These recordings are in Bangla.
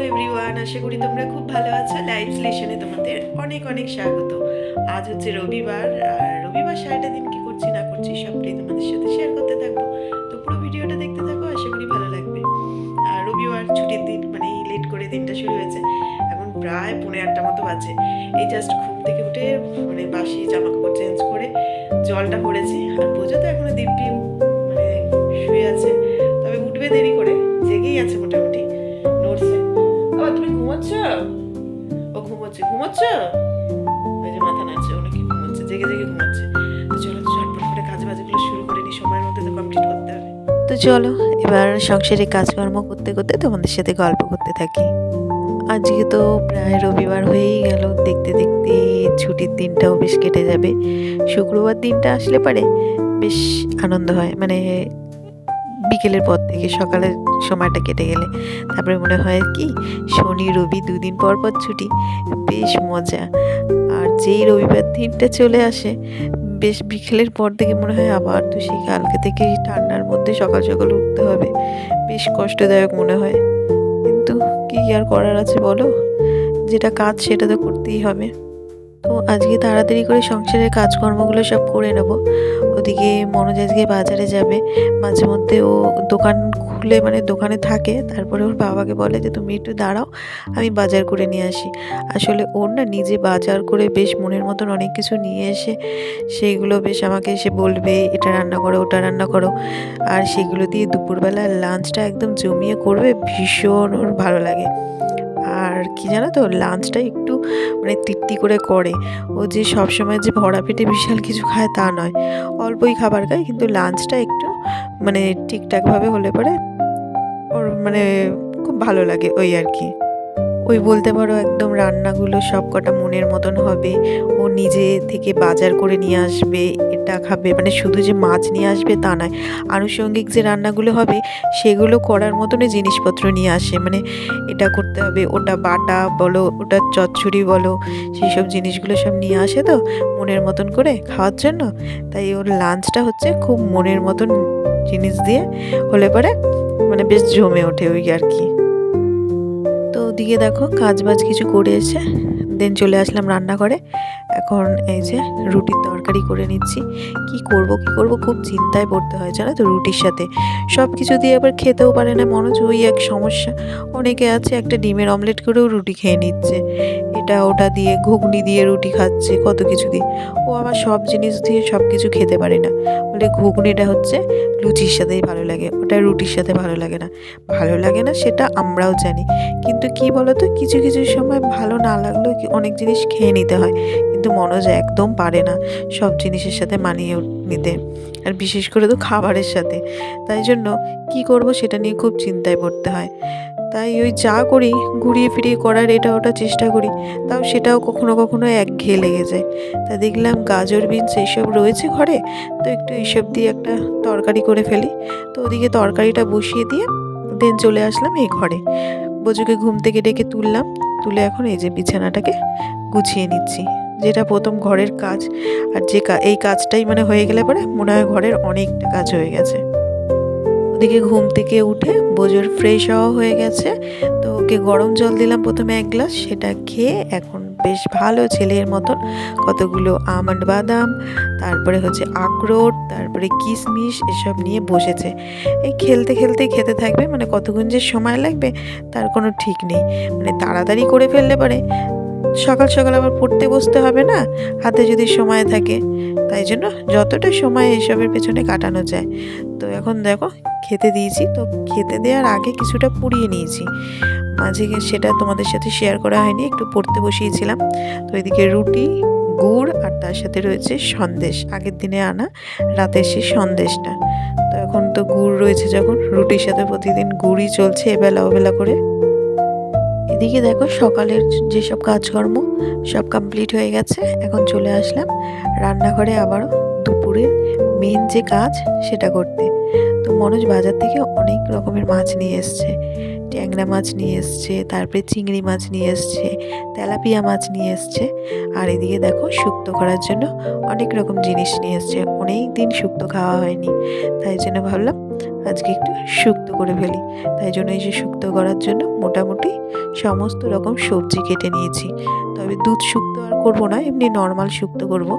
এভরিওয়ান, আশা করি তোমরা খুব ভালো আছো। লাইভ স্লেশনে তোমাদের অনেক অনেক স্বাগত। আজ হচ্ছে রবিবার, আর রবিবার সারাটা দিন কি করছি না করছি সবটাই তোমাদের সাথে শেয়ার করতে থাকবো। তো পুরো ভিডিওটা দেখতে থাকো, আশা করি ভালো লাগবে। আর রবিবার ছুটির দিন, মানে লেট করে দিনটা শুরু হয়েছে। এখন প্রায় 8:30 মতো বাজে। এই জাস্ট ঘুম থেকে উঠে মানে বাসি জামা কাপড় চেঞ্জ করে জলটা পড়েছি। আর বোঝো তো এখনো দিব্যি মানে শুয়ে আছে, তবে উঠবে দেরি করে, জেগেই আছে মোটামুটি, নড়ছে। আবার তুমি ঘুমোচ্ছ? ও ঘুমোচ্ছে ঘুমোচ্ছ, ওই যে মাথা নাড়ছে, ও নাকি ঘুমোচ্ছে, জেগে জেগে ঘুমোচ্ছে। তো চলো ঝটপট করে কাজ বাজগুলো শুরু করে নি, সময়ের মধ্যে তো কমপ্লিট করতে হবে। তো চলো এবার সংসারে কাজকর্ম করতে করতে তোমাদের সাথে গল্প করতে থাকি। আজকে তো প্রায় রবিবার হয়েই গেল, দেখতে দেখতে ছুটির দিনটাও বেশ কেটে যাবে। শুক্রবার দিনটা আসলে পারে বেশ আনন্দ হয়, মানে বিকেলের পর থেকে সকালের সময়টা কেটে গেলে তারপরে মনে হয় কি শনি রবি দুদিন পর পর ছুটি, বেশ মজা। আর যেই রবিবার দিনটা চলে আসে বেশ বিকেলের পর থেকে মনে হয় আবার তো সেই কালকে থেকে ঠান্ডার মধ্যে সকাল সকাল উঠতে হবে, বেশ কষ্টদায়ক মনে হয়। কিন্তু কি আর করার আছে বলো, যেটা কাজ সেটা তো করতেই হবে। তো আজকে তাড়াতাড়ি করে সংসারের কাজকর্মগুলো সব করে নেব। ওদিকে মনোজ আজকে বাজারে যাবে, মাঝে মধ্যে ও দোকান খুলে মানে দোকানে থাকে, তারপরে ওর বাবাকে বলে যে তুমি একটু দাঁড়াও, আমি বাজার করে নিয়ে আসি। আসলে ওর না নিজে বাজার করে বেশ মনের মতন অনেক কিছু নিয়ে এসে সেইগুলো বেশ আমাকে এসে বলবে এটা রান্না করো ওটা রান্না করো, আর সেগুলো দিয়ে দুপুরবেলা লাঞ্চটা একদম জমিয়ে করবে, ভীষণ ওর ভালো লাগে। আর কি জানো তো, লাঞ্চটা একটু মানে তৃপ্তি করে করে। ও যে সবসময় যে ভরা পেটে বিশাল কিছু খায় তা নয়, অল্পই খাবার খায়, কিন্তু লাঞ্চটা একটু মানে ঠিকঠাকভাবে হলে পরে ওর মানে খুব ভালো লাগে ওই আর কি। ওই বলতে পারো একদম রান্নাগুলো সব কটা মনের মতন হবে। ও নিজে থেকে বাজার করে নিয়ে আসবে, এটা খাবে, মানে শুধু যে মাছ নিয়ে আসবে তা নয়, আনুষঙ্গিক যে রান্নাগুলো হবে সেগুলো করার মতনই জিনিসপত্র নিয়ে আসে। মানে এটা করতে হবে, ওটা বাটা বলো, ওটা চচ্চড়ি বলো, সেই সব জিনিসগুলো সব নিয়ে আসে তো মনের মতন করে খাওয়ার জন্য। তাই ওর লাঞ্চটা হচ্ছে খুব মনের মতন জিনিস দিয়ে হলে পরে মানে বেশ জমে ওঠে ওই আর কি। তো ওদিকে দেখো কাজ বাজ কিছু করে এসে দেন চলে আসলাম রান্নাঘরে। এখন এই যে রুটির তরকারি করে নিচ্ছি। কি করব খুব চিন্তায় পড়তে হয় জানো তো, রুটির সাথে সব কিছু দিয়ে আবার খেতেও পারে না মনোজ, ওই এক সমস্যা। অনেকে আছে একটা ডিমের অমলেট করেও রুটি খেয়ে নিচ্ছে, এটা ওটা দিয়ে ঘুগনি দিয়ে রুটি খাচ্ছে, কত কিছু দিয়ে। ও আবার সব জিনিস দিয়ে সব কিছু খেতে পারে না, বলে ঘুগনিটা হচ্ছে লুচির সাথেই ভালো লাগে, ওটা রুটির সাথে ভালো লাগে না। ভালো লাগে না সেটা আমরাও জানি, কিন্তু কি বলতো কিছু কিছু সময় ভালো না লাগলেও অনেক জিনিস খেয়ে নিতে হয়। কিন্তু মনোজ একদম পারে না সব জিনিসের সাথে মানিয়ে নিতে, আর বিশেষ করে তো খাবারের সাথে। তাই জন্য কি করব সেটা নিয়ে খুব চিন্তায় পড়তে হয়। তাই ওই যা করি ঘুরিয়ে ফিরিয়ে করার এটা ওটা চেষ্টা করি, তাও সেটাও কখনো কখনো একঘেয়ে লেগে যায়। তা দেখলাম গাজর বিনস এইসব রয়েছে ঘরে, তো একটু এইসব দিয়ে একটা তরকারি করে ফেলি। তো ওদিকে তরকারিটা বসিয়ে দিয়ে দেন চলে আসলাম এই ঘরে। বোজুকে ঘুম থেকে ডেকে তুললাম, তুলে এখন এই যে বিছানাটাকে গুছিয়ে নিচ্ছি, যেটা প্রথম ঘরের কাজ। আর যে এই কাজটাই মানে হয়ে গেলে পরে মনে হয় ঘরের অনেকটা কাজ হয়ে গেছে। ওদিকে ঘুম থেকে উঠে বোজোর ফ্রেশ হওয়া হয়ে গেছে, তো ওকে গরম জল দিলাম প্রথমে 1 গ্লাস, সেটা খেয়ে এখন বেশ ভালো ছেলের মতন কতগুলো আমন্ড বাদাম, তারপরে হচ্ছে আখরোট, তারপরে কিশমিশ এসব নিয়ে বসেছে। এই খেলতে খেলতেই খেতে থাকবে, মানে কতক্ষণ যে সময় লাগবে তার কোনো ঠিক নেই। মানে তাড়াতাড়ি করে ফেললে পারে সকাল সকাল আবার পড়তে বসতে হবে না, হাতে যদি সময় থাকে। তাই জন্য যতটা সময় এসবের পেছনে কাটানো যায়। তো এখন দেখো খেতে দিয়েছি, তো খেতে দেওয়ার আগে কিছুটা পুড়িয়ে নিয়েছি, মাঝে সেটা তোমাদের সাথে শেয়ার করা হয়নি, একটু পড়তে বসিয়েছিলাম। তো এদিকে রুটি, গুড়, আর তার সাথে রয়েছে সন্দেশ, আগের দিনে আনা রাতের সেই সন্দেশটা। তো এখন তো গুড় রয়েছে, যখন রুটির সাথে প্রতিদিন গুড়ই চলছে এবেলা ওবেলা করে। এদিকে দেখো সকালের যেসব কাজকর্ম সব কমপ্লিট হয়ে গেছে, এখন চলে আসলাম রান্নাঘরে আবারও দুপুরের মেন যে কাজ সেটা করতে। তো মনোজ বাজার থেকে অনেক রকমের মাছ নিয়ে এসছে, ট্যাংরা মাছ নিয়ে এসছে, তারপরে চিংড়ি মাছ নিয়ে এসছে, তেলাপিয়া মাছ নিয়ে এসছে। আর এদিকে দেখো শুক্তো করার জন্য অনেক রকম জিনিস নিয়ে এসছে, অনেক দিন শুক্তো খাওয়া হয়নি, তাই জন্য ভাবলাম আজকে একটু শুক্তো করে ফেলি। তাই জন্য এই যে শুক্তো করার জন্য মোটামুটি সমস্ত রকম সবজি কেটে নিয়েছি। তবে দুধ শুক্তো আর করবো না, এমনি নর্মাল শুক্তো করব।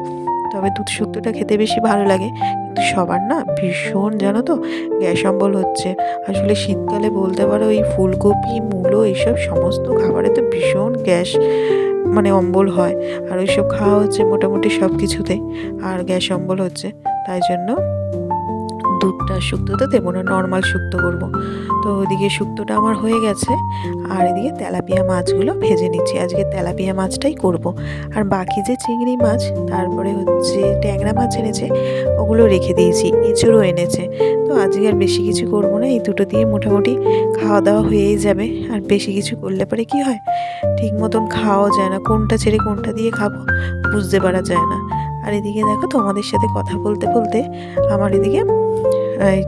তবে দুধ শুক্তোটা খেতে বেশি ভালো লাগে, কিন্তু সবার না ভীষণ জানো তো গ্যাস অম্বল হচ্ছে। আসলে শীতকালে বলতে পারো এই ফুলকপি মূলো এইসব সমস্ত খাবারে তো ভীষণ গ্যাস মানে অম্বল হয়। আর ওইসব খাওয়া হচ্ছে মোটামুটি সব কিছুতেই, আর গ্যাস অম্বল হচ্ছে। তাই জন্য দুধটা শুক্তোতে দেবো না, নর্মাল শুক্তো করব। তো ওইদিকে শুক্তোটা আমার হয়ে গেছে, আর এদিকে তেলাপিয়া মাছগুলো ভেজে নিচ্ছি। আজকে তেলাপিয়া মাছটাই করব। আর বাকি যে চিংড়ি মাছ, তারপরে হচ্ছে ট্যাংরা মাছ এনেছে, ওগুলো রেখে দিয়েছি। এঁচোড়ও এনেছে। তো আজকে আর বেশি কিছু করব না, এই দুটো দিয়ে মোটামুটি খাওয়া দাওয়া হয়েই যাবে। আর বেশি কিছু করলে পরে কি হয়, ঠিক মতন খাওয়া যায় না, কোনটা ছেড়ে কোনটা দিয়ে খাবো বুঝতে পারা যায় না। আর এদিকে দেখো তোমাদের সাথে কথা বলতে বলতে আমার এদিকে এই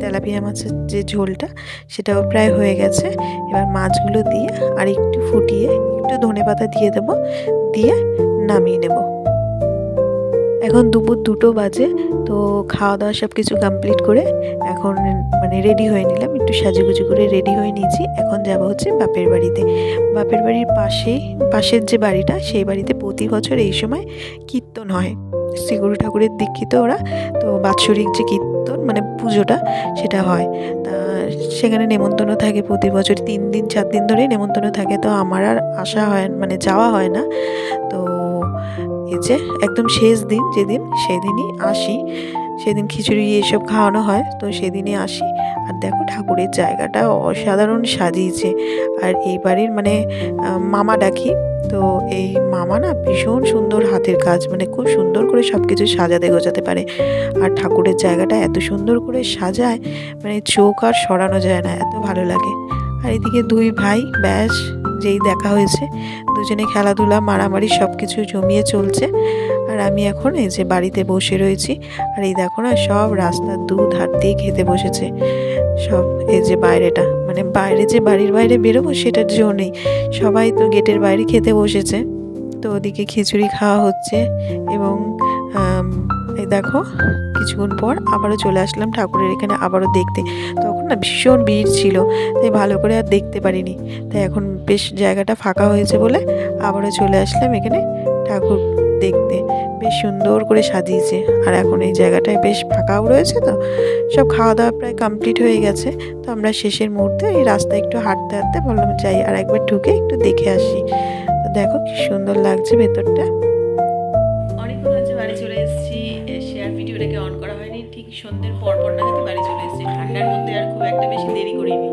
তেলাপিয়া মাছের যে ঝোলটা সেটাও প্রায় হয়ে গেছে। এবার মাছগুলো দিয়ে আর একটু ফুটিয়ে একটু ধনেপাতা দিয়ে দেবো, দিয়ে নামিয়ে নেব। এখন দুপুর 2টো বাজে। তো খাওয়া দাওয়া সব কিছু কমপ্লিট করে এখন মানে রেডি হয়ে নিলাম, একটু সাজুগুজু করে রেডি হয়ে নিয়েছি। এখন যাব হচ্ছে বাপের বাড়িতে। বাপের বাড়ির পাশের যে বাড়িটা, সেই বাড়িতে প্রতি বছর এই সময় কীর্তন হয়। শ্রীগুরু ঠাকুরের দীক্ষিত ওরা, তো বাৎসরিক যে কীর্তন মানে পুজোটা সেটা হয়। তা সেখানে নেমন্তন্ন থাকে প্রতি বছর 3 দিন 4 দিন ধরেই নেমন্তন্ন থাকে। তো আমার আর আসা হয় মানে যাওয়া হয় না। তো এই যে একদম শেষ দিন যেদিন, সেদিনই আসি। সেদিন খিচুড়ি এসব খাওয়ানো হয়, তো সেদিনই আসি। আর দেখো ঠাকুরের জায়গাটা অসাধারণ সাজিয়েছে। আর এই বাড়ির মানে মামা ডাকি, তো এই মামা না ভীষণ সুন্দর হাতের কাজ, মানে খুব সুন্দর করে সব কিছু সাজাতে গোছাতে পারে। আর ঠাকুরের জায়গাটা এত সুন্দর করে সাজায়, মানে চোখ আর সরানো যায় না, এত ভালো লাগে। আর এদিকে 2 ভাই ব্যাস যেই দেখা হয়েছে, দুজনে খেলাধুলা মারামারি সব কিছু জমিয়ে চলছে। আর আমি এখন এই যে বাড়িতে বসে রয়েছি। আর এই দেখো না, সব রাস্তার ধার দিয়ে খেতে বসেছে সব। এই যে বাইরেটা মানে বাইরে যে বাড়ির বাইরে বেরোবো সেটার জন্য নেই, সবাই তো গেটের বাইরে খেতে বসেছে। তো ওদিকে খিচুড়ি খাওয়া হচ্ছে। এবং এই দেখো কিছুক্ষণ পর আবারও চলে আসলাম ঠাকুরের এখানে আবারও দেখতে। তখন না ভীষণ ভিড় ছিল, তাই ভালো করে আর দেখতে পারিনি। তাই এখন বেশ জায়গাটা ফাঁকা হয়েছে বলে আবারও চলে আসলাম এখানে ঠাকুর দেখতে। বেশ সুন্দর করে সাজিয়েছে। আর এখন এই জায়গাটায় বেশ ফাঁকাও রয়েছে। তো সব খাওয়া দাওয়া প্রায় কমপ্লিট হয়ে গেছে। তো আমরা শেষের মুহূর্তে এই রাস্তায় একটু হাঁটতে হাঁটতে বললাম যাই আর একবার ঢুকে একটু দেখে আসি। তো দেখো কি সুন্দর লাগছে ভেতরটা। অনেকক্ষণ হচ্ছে বাড়ি চলে এসেছি, এসে আর ভিডিওটাকে অন করা হয়নি। ঠিক সন্ধ্যের পর নাগাদ বাড়ি চলে এসেছি। ঠান্ডার মধ্যে আর খুব একটা বেশি দেরি করিনি।